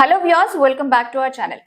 Hello viewers, welcome back to our channel.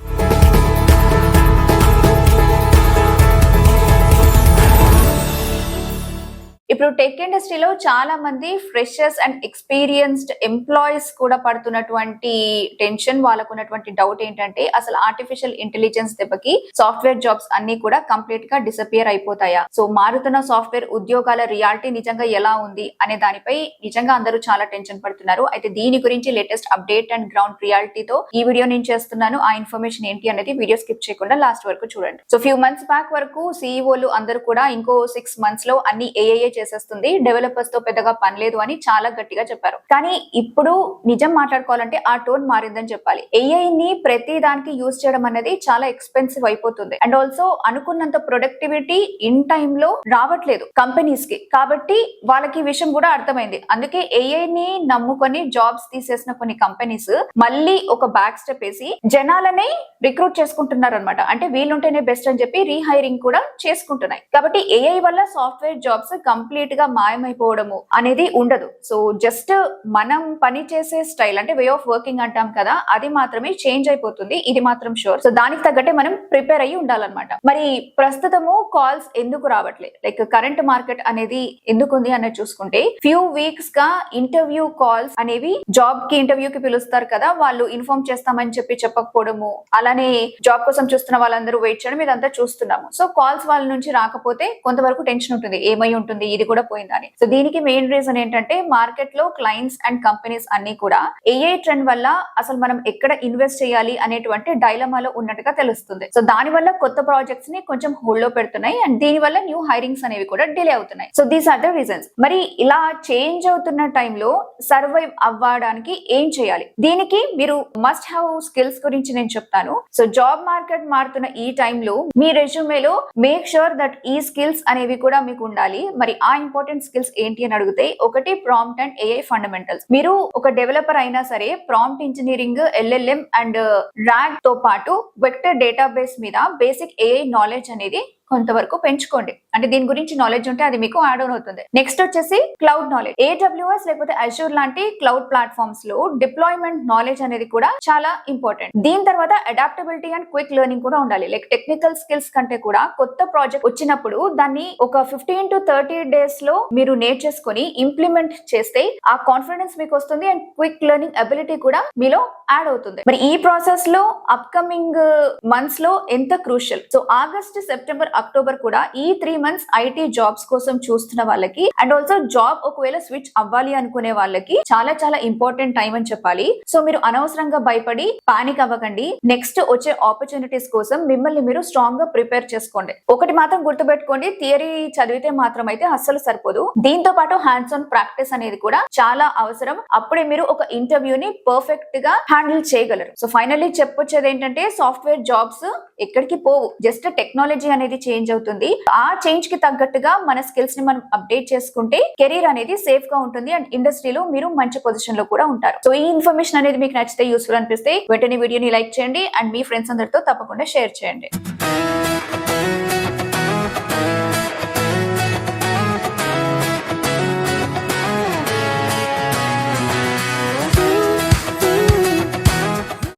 ఇప్పుడు tech ఇండస్ట్రీలో చాలా మంది ఫ్రెషర్స్ అండ్ ఎక్స్పీరియన్స్డ్ ఎంప్లాయీస్ కూడా పడుతున్నటువంటి టెన్షన్, వాళ్ళకు ఉన్నటువంటి డౌట్ ఏంటంటే అసలు ఆర్టిఫిషియల్ ఇంటెలిజెన్స్ దెబ్బకి సాఫ్ట్వేర్ జాబ్స్ అన్ని కూడా కంప్లీట్ గా డిసపియర్ అయిపోతాయా? సో మారుతున్న సాఫ్ట్వేర్ ఉద్యోగాల రియాలిటీ నిజంగా ఎలా ఉంది అనే దానిపై నిజంగా అందరూ చాలా టెన్షన్ పడుతున్నారు. అయితే దీని గురించి లేటెస్ట్ అప్డేట్ అండ్ గ్రౌండ్ రియాలిటీతో ఈ వీడియో నేను చేస్తున్నాను. ఆ ఇన్ఫర్మేషన్ ఏంటి అనేది వీడియో స్కిప్ చేయకుండా లాస్ట్ వరకు చూడండి. సో ఫ్యూ మంత్స్ బ్యాక్ వరకు సీఈఓలు అందరూ కూడా ఇంకో 6 months లో అన్ని ఏఐ చేసేస్తుంది, డెవలపర్స్ తో పెద్దగా పని లేదు అని చాలా గట్టిగా చెప్పారు. కానీ ఇప్పుడు నిజం మాట్లాడుకోవాలంటే ఆ టోన్ మారిందని చెప్పాలి. ఏఐ ని ప్రతి దానికి యూజ్ చేయడం అనేది చాలా ఎక్స్పెన్సివ్ అయిపోతుంది. అండ్ ఆల్సో అనుకున్నంత ప్రొడక్టివిటీ ఇన్ టైమ్ లో రావట్లేదు కంపెనీస్ కి. కాబట్టి వాళ్ళకి ఈ విషయం కూడా అర్థమైంది. అందుకే ఏఐ ని నమ్ముకొని జాబ్స్ తీసేసిన కొన్ని కంపెనీస్ మళ్ళీ ఒక బ్యాక్ స్టెప్ వేసి జనాలనే రిక్రూట్ చేసుకుంటున్నారు అనమాట. అంటే వీళ్ళుంటేనే బెస్ట్ అని చెప్పి రీహైరింగ్ కూడా చేసుకుంటున్నాయి. కాబట్టి ఏఐ వల్ల సాఫ్ట్వేర్ జాబ్స్ కంప్లీట్ గా మాయమైపోవడము అనేది ఉండదు. సో జస్ట్ మనం పని చేసే స్టైల్ అంటే వే ఆఫ్ వర్కింగ్ అంటాం కదా, అది మాత్రమే చేంజ్ అయిపోతుంది. ఇది మాత్రం షూర్. సో దానికి తగ్గట్టే మనం ప్రిపేర్ అయ్యి ఉండాలన్నమాట. మరి ప్రస్తుతము కాల్స్ ఎందుకు రావట్లేదు, లైక్ కరెంట్ మార్కెట్ అనేది ఎందుకు ఉంది అనేది చూసుకుంటే ఫ్యూ వీక్స్ గా ఇంటర్వ్యూ కాల్స్ అనేవి జాబ్ కి ఇంటర్వ్యూకి పిలుస్తారు కదా, వాళ్ళు ఇన్ఫార్మ్ చేస్తామని చెప్పి చెప్పకపోవడము, అలానే జాబ్ కోసం చూస్తున్న వాళ్ళందరూ వెయిట్ చేయడం, ఇదంతా చూస్తున్నాము. సో కాల్స్ వాళ్ళ నుంచి రాకపోతే కొంతవరకు టెన్షన్ ఉంటుంది, ఏమై ఉంటుంది, ఇది కూడా పోయిందని. సో దీనికి మెయిన్ రీజన్ ఏంటంటే మార్కెట్ లో క్లయింట్స్ అండ్ కంపెనీస్ అన్ని కూడా ఏఐ ట్రెండ్ వల్ల అసలు మనం ఎక్కడ ఇన్వెస్ట్ చేయాలి అనేటువంటి డైలమాలో ఉన్నట్టుగా తెలుస్తుంది. సో దాని వల్ల కొత్త ప్రాజెక్ట్స్ ని కొంచెం హోల్డ్ లో పెడుతున్నాయి అండ్ దీని వల్ల న్యూ హైరింగ్స్ అనేవి కూడా డిలే అవుతున్నాయి. So these are the reasons. మరి ఇలా చేంజ్ అవుతున్న టైంలో సర్వైవ్ అవ్వడానికి ఏం చేయాలి? దీనికి మీరు మస్ట్ హ్యావ్ స్కిల్స్ గురించి నేను చెప్తాను. సో జాబ్ మార్కెట్ మారుతున్న ఈ టైంలో మీ రెజ్యూమేలో మేక్ ష్యూర్ దట్ ఈ స్కిల్స్ అనేవి కూడా మీకు ఉండాలి. మరి ఆ ఇంపార్టెంట్ స్కిల్స్ ఏంటి అని అడిగితే, ఒకటి ప్రాంప్ట్ అండ్ ఏఐ ఫండమెంటల్స్. మీరు ఒక డెవలపర్ అయినా సరే prompt engineering, LLM and RAG తో పాటు వెక్టర్ డేటాబేస్ మీద బేసిక్ ఏఐ నాలెడ్జ్ అనేది కొంతవరకు పెంచుకోండి. అంటే దీని గురించి నాలెడ్జ్ ఉంటే అది మీకు యాడ్ ఆన్ అవుతుంది. నెక్స్ట్ వచ్చేసి క్లౌడ్ నాలెడ్జ్. ఏడబ్ల్యూఎస్ లేకపోతే అజూర్ లాంటి క్లౌడ్ ప్లాట్ఫామ్స్ లో డిప్లాయ్మెంట్ నాలెడ్జ్ అనేది కూడా చాలా ఇంపార్టెంట్. దీని తర్వాత అడాప్టబిలిటీ అండ్ క్విక్ లెర్నింగ్ కూడా ఉండాలి. లైక్ టెక్నికల్ స్కిల్స్ కంటే కూడా కొత్త ప్రాజెక్ట్ వచ్చినప్పుడు దాన్ని ఒక 15 to 30 days లో మీరు నేర్చేసుకొని ఇంప్లిమెంట్ చేస్తే ఆ కాన్ఫిడెన్స్ మీకు వస్తుంది అండ్ క్విక్ లెర్నింగ్ అబిలిటీ కూడా మీలో యాడ్ అవుతుంది. మరి ఈ ప్రాసెస్ లో అప్కమింగ్ మంత్స్ లో ఎంత crucial. So August, September, October కూడా ఈ 3 months ఐటీ జాబ్స్ కోసం చూస్తున్న వాళ్ళకి అండ్ ఆల్సో జాబ్ ఒకవేళ స్విచ్ అవ్వాలి అనుకునే వాళ్ళకి చాలా చాలా ఇంపార్టెంట్ టైం అని చెప్పాలి. సో మీరు అనవసరంగా భయపడి పానిక్ అవ్వకండి. నెక్స్ట్ వచ్చే ఆపర్చునిటీస్ కోసం మిమ్మల్ని మీరు స్ట్రాంగ్ గా ప్రిపేర్ చేసుకోండి. ఒకటి మాత్రం గుర్తుపెట్టుకోండి, థియరీ చదివితే మాత్రం అయితే అస్సలు సరిపోదు. దీంతో పాటు హ్యాండ్స్ ఆన్ ప్రాక్టీస్ అనేది కూడా చాలా అవసరం. అప్పుడే మీరు ఒక ఇంటర్వ్యూని పర్ఫెక్ట్ గా హ్యాండిల్ చేయగలరు. సో ఫైనల్లీ చెప్పొచ్చేది ఏంటంటే సాఫ్ట్వేర్ జాబ్స్ ఎక్కడికి పోవు, జస్ట్ టెక్నాలజీ అనేది చేంజ్ అవుతుంది. ఆ చేంజ్ కి తగ్గట్టుగా మన స్కిల్స్ ని మనం అప్డేట్ చేసుకుంటే కెరీర్ అనేది సేఫ్ గా ఉంటుంది అండ్ ఇండస్ట్రీలో మీరు మంచి పొజిషన్ లో కూడా ఉంటారు. సో ఈ ఇన్ఫర్మేషన్ అనేది మీకు నచ్చితే, యూస్ఫుల్ అనిపిస్తే వెంటనే వీడియోని లైక్ చేయండి అండ్ మీ ఫ్రెండ్స్ అందరితో తప్పకుండా షేర్ చేయండి.